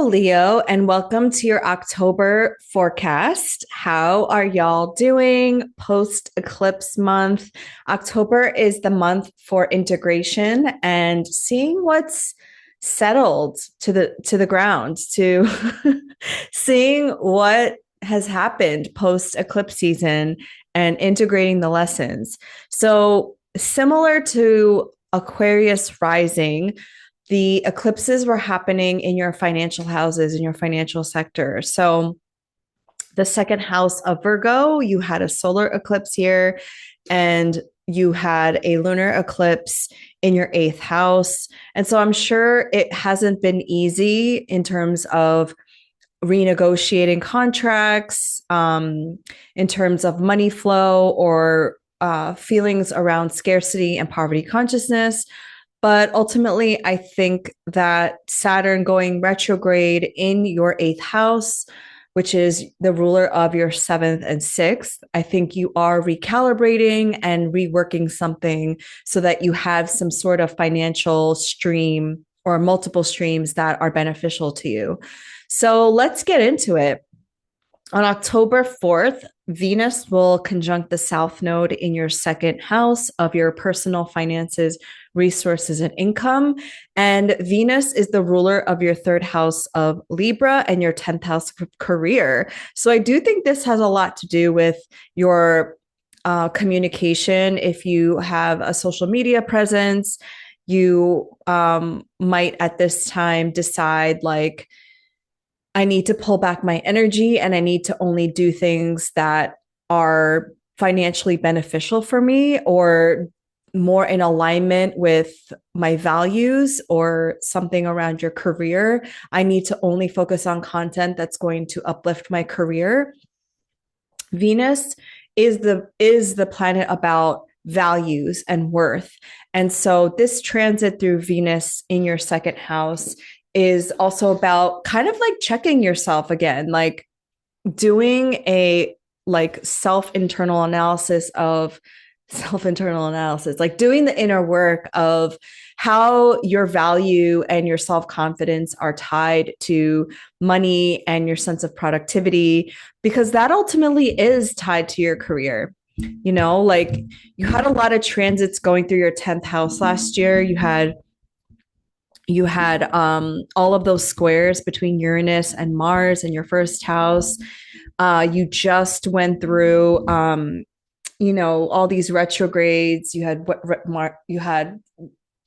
Leo, and welcome to your October forecast. How are y'all doing post eclipse month? October is the month for integration and seeing what's settled to the ground, to seeing what has happened post eclipse season and integrating the lessons. So, similar to Aquarius rising, the eclipses were happening in your financial houses, in your financial sector. So the second house of Virgo, you had a solar eclipse here, and you had a lunar eclipse in your eighth house. And so I'm sure it hasn't been easy in terms of renegotiating contracts, in terms of money flow or feelings around scarcity and poverty consciousness. But ultimately, I think that Saturn going retrograde in your eighth house, which is the ruler of your seventh and sixth, I think you are recalibrating and reworking something so that you have some sort of financial stream or multiple streams that are beneficial to you. So let's get into it. On October 4th, Venus will conjunct the South Node in your second house of your personal finances, resources, and income. And Venus is the ruler of your third house of Libra and your 10th house of career. So I do think this has a lot to do with your communication. If you have a social media presence, you might at this time decide like, I need to pull back my energy and I need to only do things that are financially beneficial for me or more in alignment with my values or something around your career. I need to only focus on content that's going to uplift my career. Venus is the planet about values and worth. And so this transit through Venus in your second house is also about kind of like checking yourself again, like doing a like self-internal analysis, like doing the inner work of how your value and your self-confidence are tied to money and your sense of productivity, because that ultimately is tied to your career. You know, like you had a lot of transits going through your 10th house last year. You had all of those squares between Uranus and Mars in your first house. You just went through all these retrogrades. You had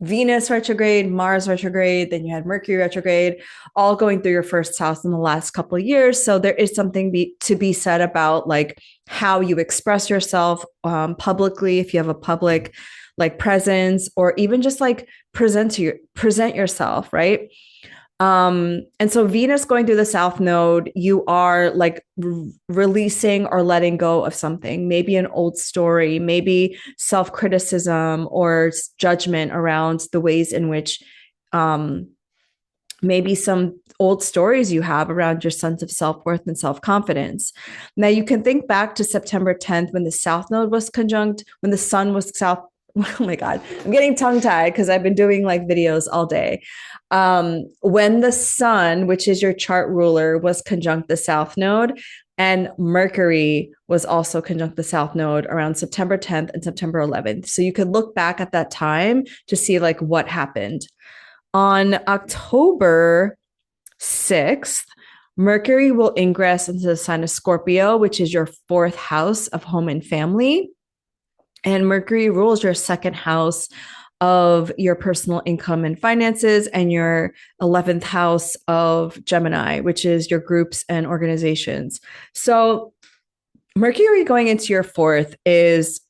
Venus retrograde, Mars retrograde, then you had Mercury retrograde, all going through your first house in the last couple of years. So there is something to be said about like how you express yourself publicly, if you have a public like presence, or even just like present yourself, right? And so Venus going through the South Node, you are like releasing or letting go of something, maybe an old story, maybe self-criticism or judgment around the ways in which maybe some old stories you have around your sense of self-worth and self-confidence. Now you can think back to September 10th when the South Node was conjunct, when the sun was south. Oh my God, I'm getting tongue tied because I've been doing like videos all day. When the sun, which is your chart ruler, was conjunct the South Node, and Mercury was also conjunct the South Node around September 10th and September 11th. So you could look back at that time to see like what happened. On October 6th, Mercury will ingress into the sign of Scorpio, which is your fourth house of home and family. And Mercury rules your second house of your personal income and finances and your 11th house of Gemini, which is your groups and organizations. So Mercury going into your fourth is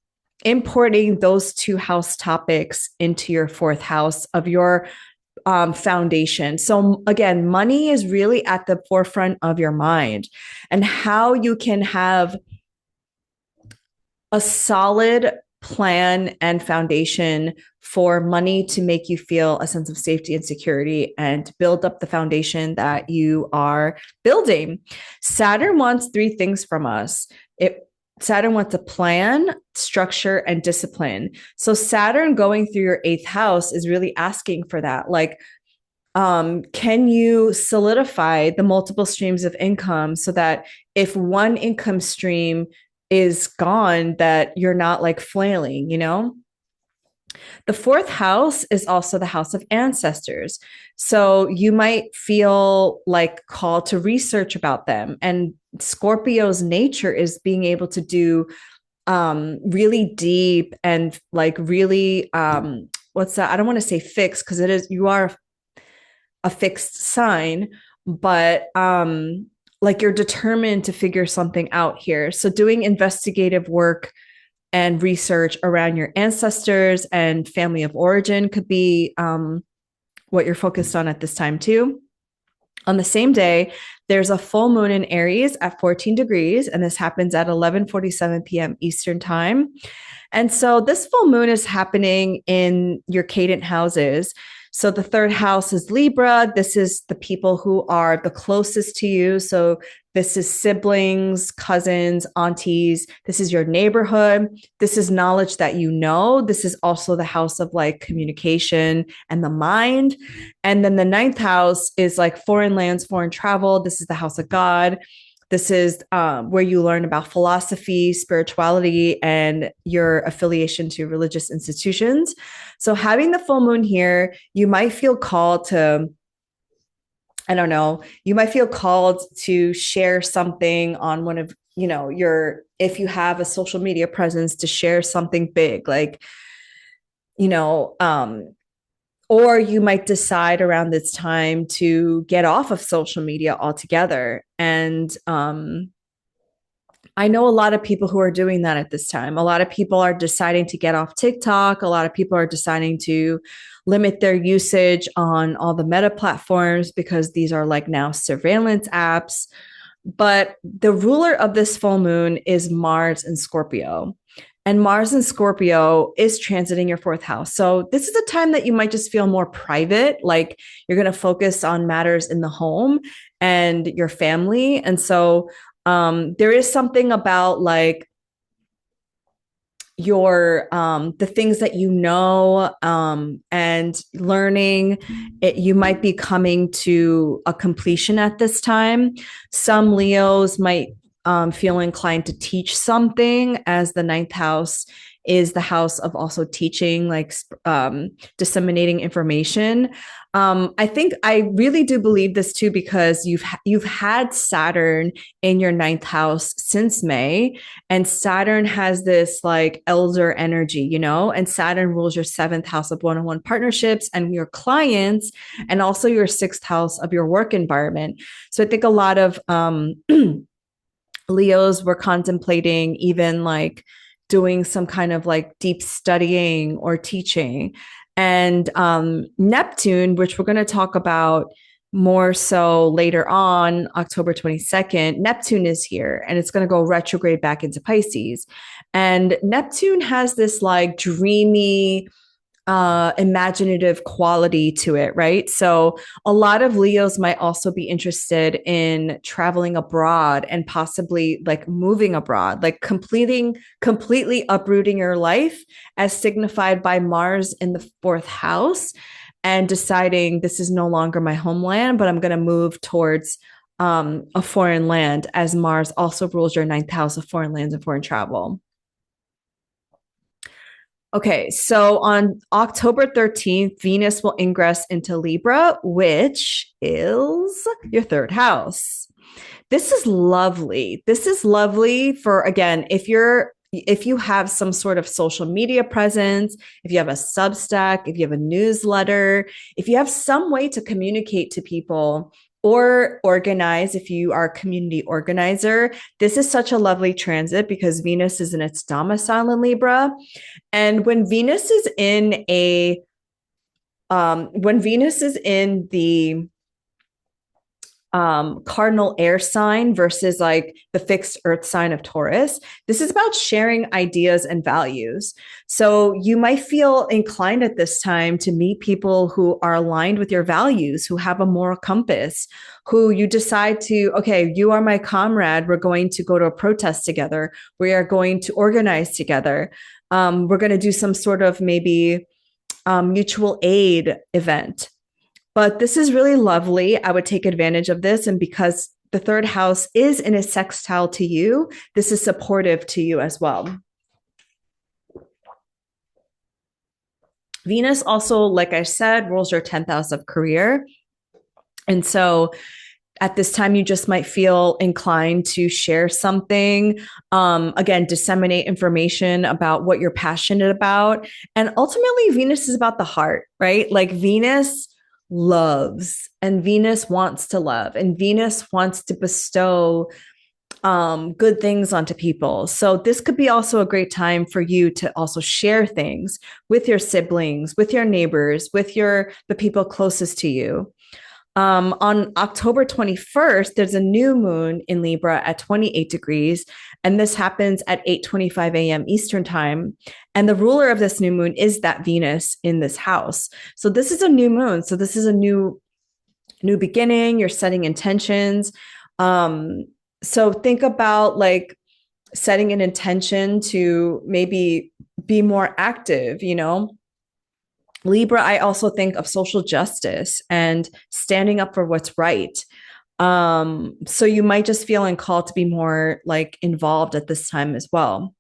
importing those two house topics into your fourth house of your foundation. So again, money is really at the forefront of your mind, and how you can have a solid plan and foundation for money to make you feel a sense of safety and security and build up the foundation that you are building. Saturn wants three things from us. Saturn wants a plan, structure, and discipline. So Saturn going through your eighth house is really asking for that. Like, Can you solidify the multiple streams of income so that if one income stream is gone, that you're not like flailing, you know? The fourth house is also the house of ancestors. So you might feel like called to research about them. And Scorpio's nature is being able to do really deep and like really what's that? I don't want to say fixed because it is you are a fixed sign, but like you're determined to figure something out here. So doing investigative work and research around your ancestors and family of origin could be what you're focused on at this time too. On the same day, there's a full moon in Aries at 14 degrees, and this happens at 11:47 p.m. Eastern time. And so this full moon is happening in your cadent houses. So the third house is Libra. This is the people who are the closest to you. So this is siblings, cousins, aunties. This is your neighborhood. This is knowledge that you know. This is also the house of like communication and the mind. And then the ninth house is like foreign lands, foreign travel. This is the house of God. This is where you learn about philosophy, spirituality, and your affiliation to religious institutions. So, having the full moon here, you might feel called to, I don't know, you might feel called to share something on one of, you know, if you have a social media presence, to share something big, like, you know, or you might decide around this time to get off of social media altogether. And I know a lot of people who are doing that at this time. A lot of people are deciding to get off TikTok. A lot of people are deciding to limit their usage on all the meta platforms because these are like now surveillance apps. But the ruler of this full moon is Mars in Scorpio. And Mars in Scorpio is transiting your fourth house. So this is a time that you might just feel more private, like you're going to focus on matters in the home and your family. And so there is something about like your the things that you know and learning it, you might be coming to a completion at this time. Some Leos might feel inclined to teach something, as the ninth house is the house of also teaching, like disseminating information. I think I really do believe this too, because you've had Saturn in your ninth house since May, and Saturn has this like elder energy, you know, and Saturn rules your seventh house of one-on-one partnerships and your clients, and also your sixth house of your work environment. So I think a lot of Leos were contemplating even like doing some kind of like deep studying or teaching. And Neptune, which we're going to talk about more so later on, October 22nd, Neptune is here and it's going to go retrograde back into Pisces. And Neptune has this like dreamy, imaginative quality to it, right? So a lot of Leos might also be interested in traveling abroad and possibly like moving abroad, like completely uprooting your life as signified by Mars in the fourth house, and deciding this is no longer my homeland, but I'm going to move towards a foreign land, as Mars also rules your ninth house of foreign lands and foreign travel. Okay, so on October 13th, Venus will ingress into Libra, which is your third house. This is lovely. This is lovely for, again, if you have some sort of social media presence, if you have a Substack, if you have a newsletter, if you have some way to communicate to people or organize, if you are a community organizer, this is such a lovely transit because Venus is in its domicile in Libra. And when Venus is in the cardinal air sign versus like the fixed earth sign of Taurus, this is about sharing ideas and values. So you might feel inclined at this time to meet people who are aligned with your values, who have a moral compass, who you decide to, okay, you are my comrade. We're going to go to a protest together. We are going to organize together. We're going to do some sort of maybe mutual aid event. But this is really lovely. I would take advantage of this. And because the third house is in a sextile to you, this is supportive to you as well. Venus also, like I said, rules your 10th house of career. And so at this time, you just might feel inclined to share something. Again, disseminate information about what you're passionate about. And ultimately, Venus is about the heart, right? Like Venus loves and Venus wants to love and Venus wants to bestow good things onto people. So this could be also a great time for you to also share things with your siblings, with your neighbors, with the people closest to you. On October 21st, there's a new moon in Libra at 28 degrees, and this happens at 8:25 a.m. Eastern time. And the ruler of this new moon is that Venus in this house. So this is a new moon. So this is a new beginning. You're setting intentions. So think about like setting an intention to maybe be more active, you know. Libra, I also think of social justice and standing up for what's right. So you might just feel called to be more like involved at this time as well.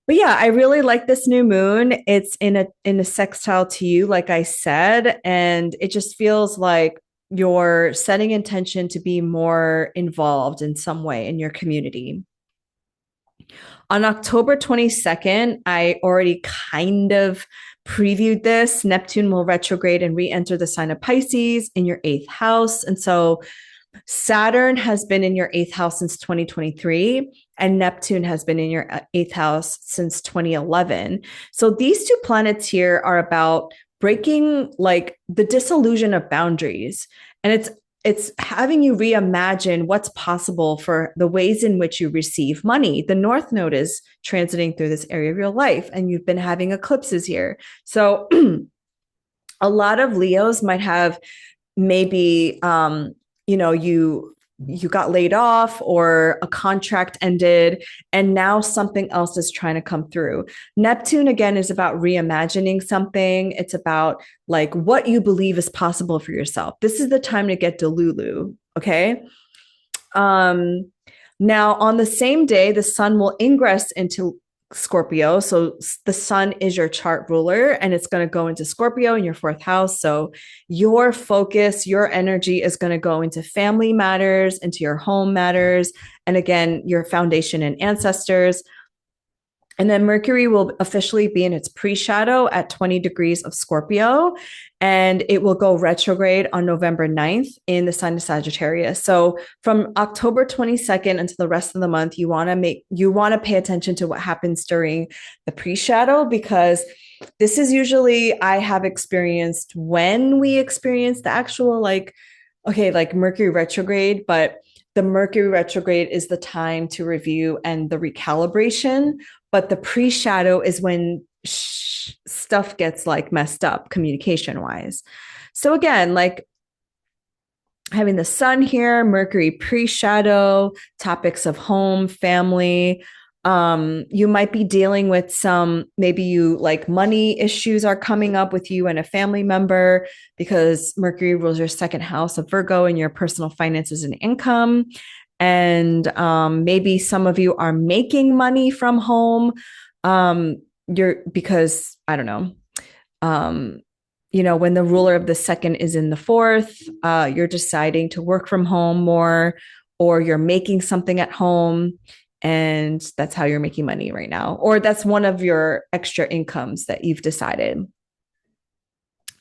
But yeah, I really like this new moon. It's in a sextile to you, like I said, and it just feels like you're setting intention to be more involved in some way in your community. On October 22nd, I already kind of previewed this. Neptune will retrograde and re-enter the sign of Pisces in your eighth house. And so Saturn has been in your eighth house since 2023, and Neptune has been in your eighth house since 2011. So these two planets here are about breaking like the disillusion of boundaries. And it's having you reimagine what's possible for the ways in which you receive money. The North Node is transiting through this area of your life, and you've been having eclipses here. So a lot of Leos might have maybe you got laid off or a contract ended and now something else is trying to come through. Neptune again is about reimagining something. It's about like what you believe is possible for yourself. This is the time to get delulu, okay? Now on the same day the sun will ingress into Scorpio. So the sun is your chart ruler and it's going to go into Scorpio in your fourth house. So your focus, your energy is going to go into family matters, into your home matters, and again, your foundation and ancestors. And then Mercury will officially be in its pre-shadow at 20 degrees of Scorpio, and it will go retrograde on November 9th in the sign of Sagittarius. So from October 22nd until the rest of the month, you want to pay attention to what happens during the pre-shadow, because this is usually I have experienced when we experience the actual like Mercury retrograde, but the Mercury retrograde is the time to review and the recalibration. But the pre-shadow is when stuff gets like messed up communication wise. So again, like having the sun here, Mercury pre-shadow, topics of home, family. You might be dealing with some, maybe you like money issues are coming up with you and a family member because Mercury rules your second house of Virgo and your personal finances and income. And maybe some of you are making money from home. Because I don't know, when the ruler of the second is in the fourth, you're deciding to work from home more, or you're making something at home. And that's how you're making money right now. Or that's one of your extra incomes that you've decided.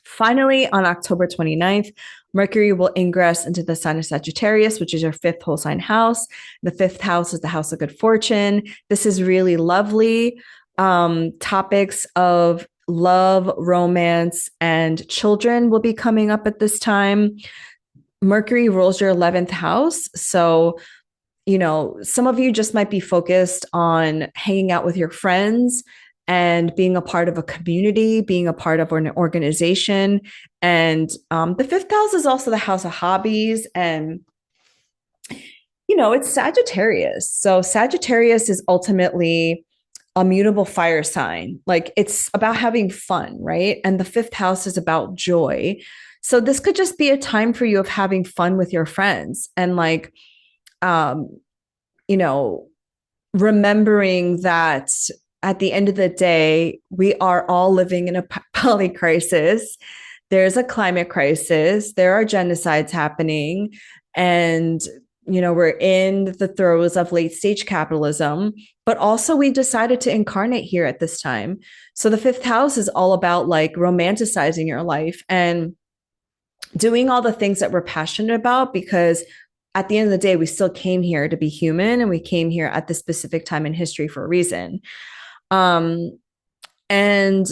Finally, on October 29th, Mercury will ingress into the sign of Sagittarius, which is your fifth whole sign house. The fifth house is the house of good fortune. This is really lovely. Topics of love, romance, and children will be coming up at this time. Mercury rules your 11th house. So, some of you just might be focused on hanging out with your friends and being a part of a community, being a part of an organization. And the fifth house is also the house of hobbies. And, it's Sagittarius. So Sagittarius is ultimately a mutable fire sign. Like it's about having fun, right? And the fifth house is about joy. So this could just be a time for you of having fun with your friends and like, um, you know, remembering that at the end of the day, we are all living in a poly crisis. There's a climate crisis. There are genocides happening. And, we're in the throes of late stage capitalism, but also we decided to incarnate here at this time. So the fifth house is all about like romanticizing your life and doing all the things that we're passionate about because at the end of the day, we still came here to be human and we came here at this specific time in history for a reason. Um, and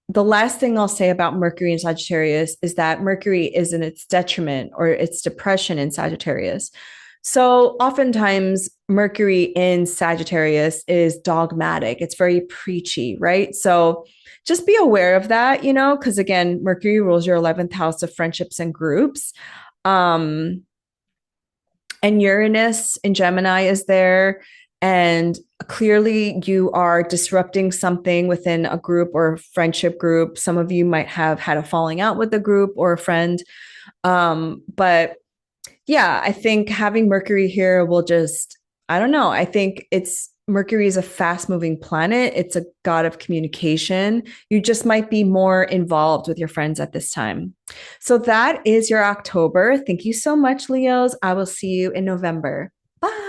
the last thing I'll say about Mercury in Sagittarius is that Mercury is in its detriment or its depression in Sagittarius. So oftentimes, Mercury in Sagittarius is dogmatic, it's very preachy, right? So just be aware of that, because again, Mercury rules your 11th house of friendships and groups. Um, and Uranus in Gemini is there. And clearly, you are disrupting something within a group or friendship group. Some of you might have had a falling out with a group or a friend. But yeah, I think having Mercury here will just, I don't know. I think Mercury is a fast moving planet. It's a god of communication. You just might be more involved with your friends at this time. So that is your October. Thank you so much, Leos. I will see you in November. Bye.